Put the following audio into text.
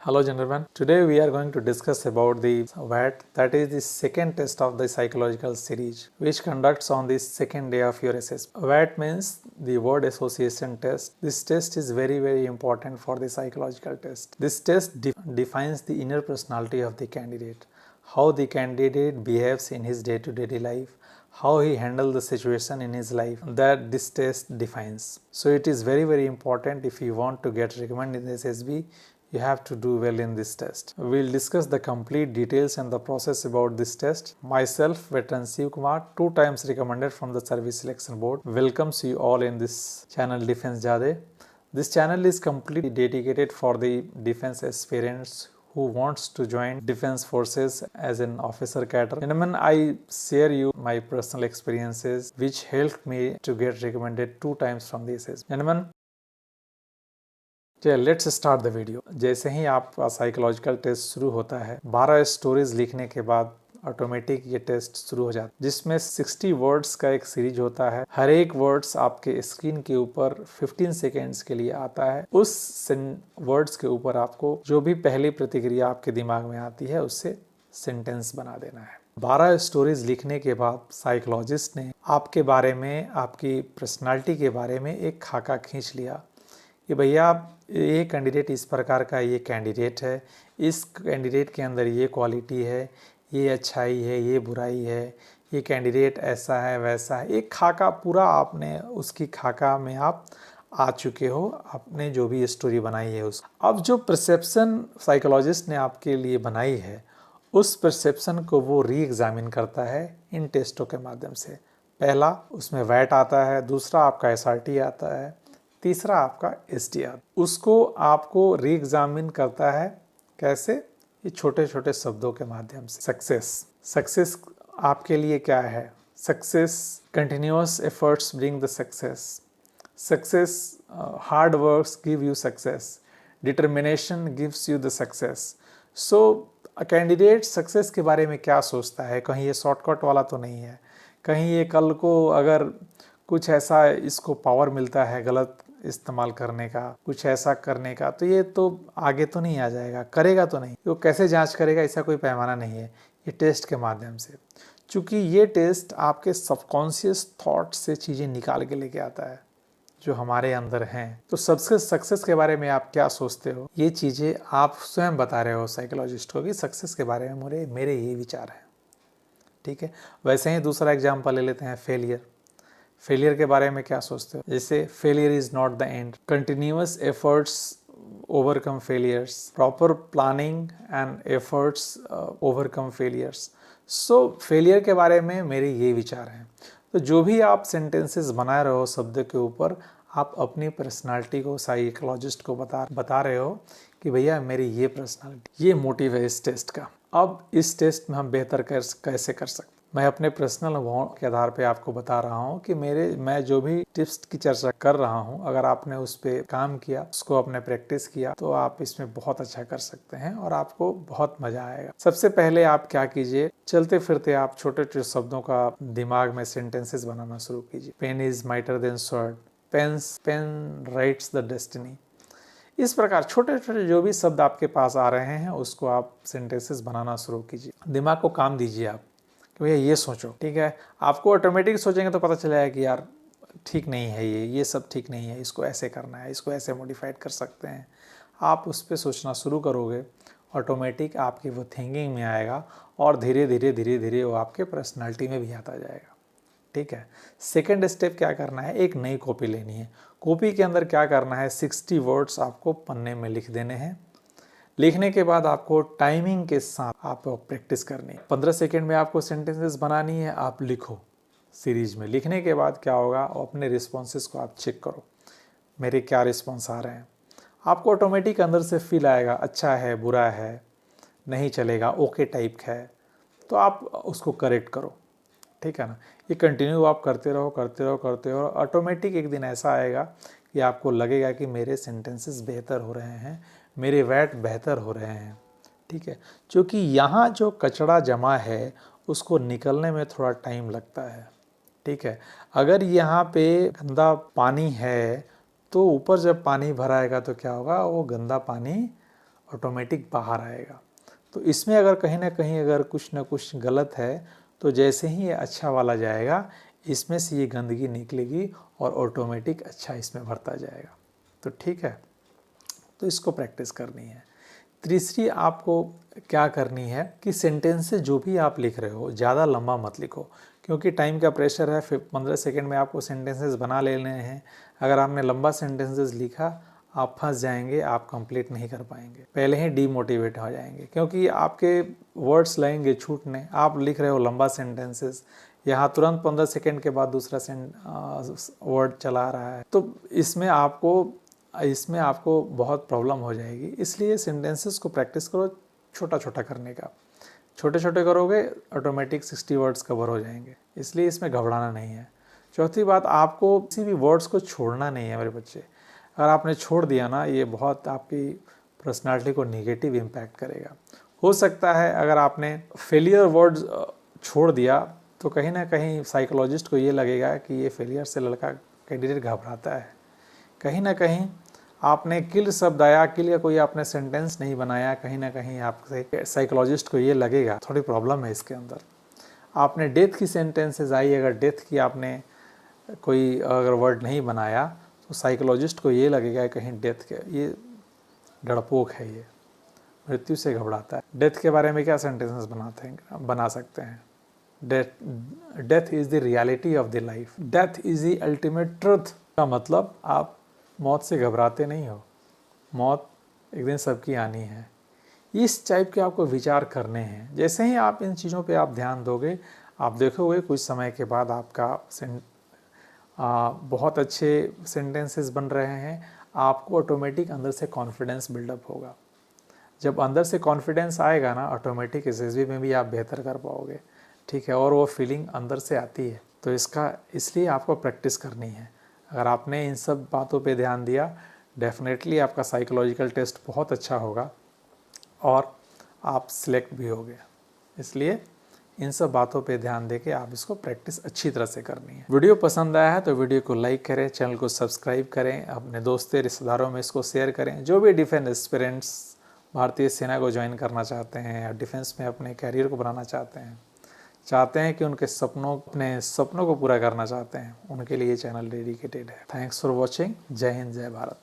Hello gentlemen, today we are going to discuss about the VAT, that is the second test of the psychological series which conducts on the second day of your assessment. VAT means the word association test. This test is very important for the psychological test. This test defines the inner personality of the candidate, how the candidate behaves in his day-to-day life, how he handles the situation in his life, that this test defines. So it is very important. If you want to get recommended in this SB, you have to do well in this test. We'll discuss the complete details and the process about this test. Myself, Veteran Shiv Kumar, 2 times recommended from the Service Selection Board, welcomes you all in this channel Defense Jade. This channel is completely dedicated for the defense aspirants who wants to join defense forces as an officer cadre. Gentlemen, I share you my personal experiences which helped me to get recommended 2 times from the SS. Gentlemen, चलिए let's start the video. जैसे ही आपका psychological test शुरू होता है, 12 stories लिखने के बाद automatic ये टेस्ट शुरू हो जाता है, जिसमें 60 वर्ड्स का एक सीरीज होता है। हर एक वर्ड्स आपके स्क्रीन के ऊपर 15 सेकेंड्स के लिए आता है। उस वर्ड्स के ऊपर आपको जो भी पहली प्रतिक्रिया आपके दिमाग में आती है उससे सेंटेंस बना देना है। 12 स्टोरीज लिखने के बाद साइकोलॉजिस्ट ने आपके बारे में, आपकी पर्सनालिटी के बारे में एक खाका खींच लिया कि भैया ये कैंडिडेट इस प्रकार का ये कैंडिडेट है, इस कैंडिडेट के अंदर ये क्वालिटी है, ये अच्छाई है, ये बुराई है, ये कैंडिडेट ऐसा है वैसा है। एक खाका पूरा आपने उसकी खाका में आप आ चुके हो, आपने जो भी स्टोरी बनाई है उस। अब जो परसेप्शन साइकोलॉजिस्ट ने आपके लिए बनाई है, उस परसेप्शन को वो री एग्जामिन करता है इन टेस्टों के माध्यम से। पहला उसमें वैट आता है, दूसरा आपका एसआरटी आता है, तीसरा आपका एसटीआर। उसको आपको री एग्जामिन करता है कैसे? ये छोटे छोटे शब्दों के माध्यम से। सक्सेस आपके लिए क्या है? Success, continuous efforts bring the success, hard works give you success, determination gives you the success. So candidate success के बारे में क्या सोचता है? कहीं ये शॉर्टकट वाला तो नहीं है, कहीं ये कल को अगर कुछ ऐसा इसको पावर मिलता है गलत इस्तेमाल करने का, कुछ ऐसा करने का, तो ये तो आगे तो नहीं आ जाएगा, करेगा तो नहीं। तो कैसे जांच करेगा? ऐसा कोई पैमाना नहीं है। ये टेस्ट के माध्यम से, चूँकि ये टेस्ट आपके सबकॉन्शियस थॉट से चीज़ें निकाल के लेके आता है जो हमारे अंदर हैं। तो सबसे सक्सेस के बारे में आप क्या सोचते हो, ये चीज़ें आप स्वयं बता रहे हो साइकोलॉजिस्ट को कि सक्सेस के बारे में मेरे ये विचार हैं। ठीक है। वैसे ही दूसरा एग्जाम्पल ले लेते हैं, फेलियर के बारे में क्या सोचते हो? जैसे failure is not the end, continuous efforts overcome failures, proper planning and efforts overcome failures. So failure के बारे में मेरे ये विचार हैं। तो जो भी आप सेंटेंसेस बना रहे हो शब्द के ऊपर, आप अपनी पर्सनालिटी को साइकोलॉजिस्ट को बता रहे हो कि भैया मेरी ये पर्सनालिटी, ये मोटिव है इस टेस्ट का। अब इस टेस्ट में हम बेहतर कैसे कर सकते? मैं अपने पर्सनल अनुभव के आधार पे आपको बता रहा हूँ कि मैं जो भी टिप्स की चर्चा कर रहा हूँ, अगर आपने उस पर काम किया, उसको आपने प्रैक्टिस किया, तो आप इसमें बहुत अच्छा कर सकते हैं और आपको बहुत मजा आएगा। सबसे पहले आप क्या कीजिए, चलते फिरते आप छोटे छोटे शब्दों का दिमाग में सेंटेंसेस बनाना शुरू कीजिए। Pen is mightier than sword, pen writes the destiny. इस प्रकार छोटे छोटे जो भी शब्द आपके पास आ रहे हैं उसको आप सेंटेंसेस बनाना शुरू कीजिए। दिमाग को काम दीजिए आप कि भैया ये सोचो। ठीक है। आपको ऑटोमेटिक सोचेंगे तो पता चलेगा कि यार ठीक नहीं है, ये सब ठीक नहीं है, इसको ऐसे करना है, इसको ऐसे मॉडिफाइड कर सकते हैं। आप उस पर सोचना शुरू करोगे, ऑटोमेटिक आपकी वो थिंकिंग में आएगा और धीरे धीरे वो आपके पर्सनालिटी में भी आता जाएगा। ठीक है। सेकेंड स्टेप क्या करना है, एक नई कॉपी लेनी है। कॉपी के अंदर क्या करना है, 60 वर्ड्स आपको पन्ने में लिख देने हैं। लिखने के बाद आपको टाइमिंग के साथ आप प्रैक्टिस करनी है। 15 सेकेंड में आपको सेंटेंसेस बनानी है, आप लिखो सीरीज में। लिखने के बाद क्या होगा, अपने रिस्पॉन्सेस को आप चेक करो, मेरे क्या रिस्पॉन्स आ रहे हैं। आपको ऑटोमेटिक अंदर से फील आएगा, अच्छा है, बुरा है, नहीं चलेगा, ओके टाइप है, तो आप उसको करेक्ट करो। ठीक है ना। ये कंटिन्यू आप करते रहो। ऑटोमेटिक एक दिन ऐसा आएगा कि आपको लगेगा कि मेरे सेंटेंसेस बेहतर हो रहे हैं, मेरे वैट बेहतर हो रहे हैं। ठीक है। क्योंकि यहाँ जो कचरा जमा है उसको निकलने में थोड़ा टाइम लगता है। ठीक है। अगर यहाँ पे गंदा पानी है तो ऊपर जब पानी भराएगा तो क्या होगा, वो गंदा पानी ऑटोमेटिक बाहर आएगा। तो इसमें अगर कहीं ना कहीं अगर कुछ ना कुछ गलत है तो जैसे ही ये अच्छा वाला जाएगा इसमें से ये गंदगी निकलेगी और ऑटोमेटिक अच्छा इसमें भरता जाएगा। तो ठीक है, तो इसको प्रैक्टिस करनी है। तीसरी आपको क्या करनी है कि सेंटेंसेस जो भी आप लिख रहे हो ज़्यादा लंबा मत लिखो, क्योंकि टाइम का प्रेशर है। फिर 15 सेकेंड में आपको सेंटेंसेस बना लेने हैं। अगर आपने लंबा सेंटेंसेस लिखा आप फंस जाएंगे, आप कंप्लीट नहीं कर पाएंगे, पहले ही डीमोटिवेट हो जाएंगे, क्योंकि आपके वर्ड्स लगेंगे छूटने। आप लिख रहे हो लंबा सेंटेंसेस, यहाँ तुरंत 15 सेकेंड के बाद दूसरा वर्ड चला रहा है, तो इसमें आपको बहुत प्रॉब्लम हो जाएगी। इसलिए सेंटेंसेस को प्रैक्टिस करो छोटा छोटा करने का। छोटे छोटे करोगे ऑटोमेटिक 60 वर्ड्स कवर हो जाएंगे, इसलिए इसमें घबराना नहीं है। चौथी बात, आपको किसी भी वर्ड्स को छोड़ना नहीं है मेरे बच्चे। अगर आपने छोड़ दिया ना, ये बहुत आपकी पर्सनालिटी को नेगेटिव इम्पैक्ट करेगा। हो सकता है अगर आपने फेलियर वर्ड्स छोड़ दिया तो कहीं ना कहीं साइकोलॉजिस्ट को ये लगेगा कि ये फेलियर से लड़का कैंडिडेट घबराता है। कहीं ना कहीं आपने किल शब्द आया, किल या कोई आपने सेंटेंस नहीं बनाया, कहीं ना कहीं आपसे साइकोलॉजिस्ट को ये लगेगा थोड़ी प्रॉब्लम है इसके अंदर। आपने डेथ की सेंटेंसेस आई, अगर डेथ की आपने कोई अगर वर्ड नहीं बनाया तो साइकोलॉजिस्ट को ये लगेगा कहीं डेथ के ये डरपोक है, ये मृत्यु से घबराता है। डेथ के बारे में क्या सेंटेंसेस बना सकते हैं? Death is the reality of the life, death is the ultimate truth. का मतलब आप मौत से घबराते नहीं हो, मौत एक दिन सबकी आनी है। इस टाइप के आपको विचार करने हैं। जैसे ही आप इन चीज़ों पे आप ध्यान दोगे, आप देखोगे कुछ समय के बाद आपका बहुत अच्छे सेंटेंसेस बन रहे हैं। आपको ऑटोमेटिक अंदर से कॉन्फिडेंस बिल्डअप होगा। जब अंदर से कॉन्फिडेंस आएगा ना, ऑटोमेटिक एसएसबी में भी आप बेहतर कर पाओगे, ठीक है। और वो फीलिंग अंदर से आती है, तो इसलिए आपको प्रैक्टिस करनी है। अगर आपने इन सब बातों पे ध्यान दिया, डेफिनेटली आपका साइकोलॉजिकल टेस्ट बहुत अच्छा होगा और आप सिलेक्ट भी होगे। इसलिए इन सब बातों पे ध्यान देके आप इसको प्रैक्टिस अच्छी तरह से करनी है। वीडियो पसंद आया है तो वीडियो को लाइक करें, चैनल को सब्सक्राइब करें, अपने दोस्तों रिश्तेदारों में इसको शेयर करें। जो भी डिफेंस एस्पिरेंट्स भारतीय सेना को ज्वाइन करना चाहते हैं या डिफेंस में अपने कैरियर को बनाना चाहते हैं कि अपने सपनों को पूरा करना चाहते हैं, उनके लिए ये चैनल डेडिकेटेड है। Thanks for watching. जय हिंद, जय भारत।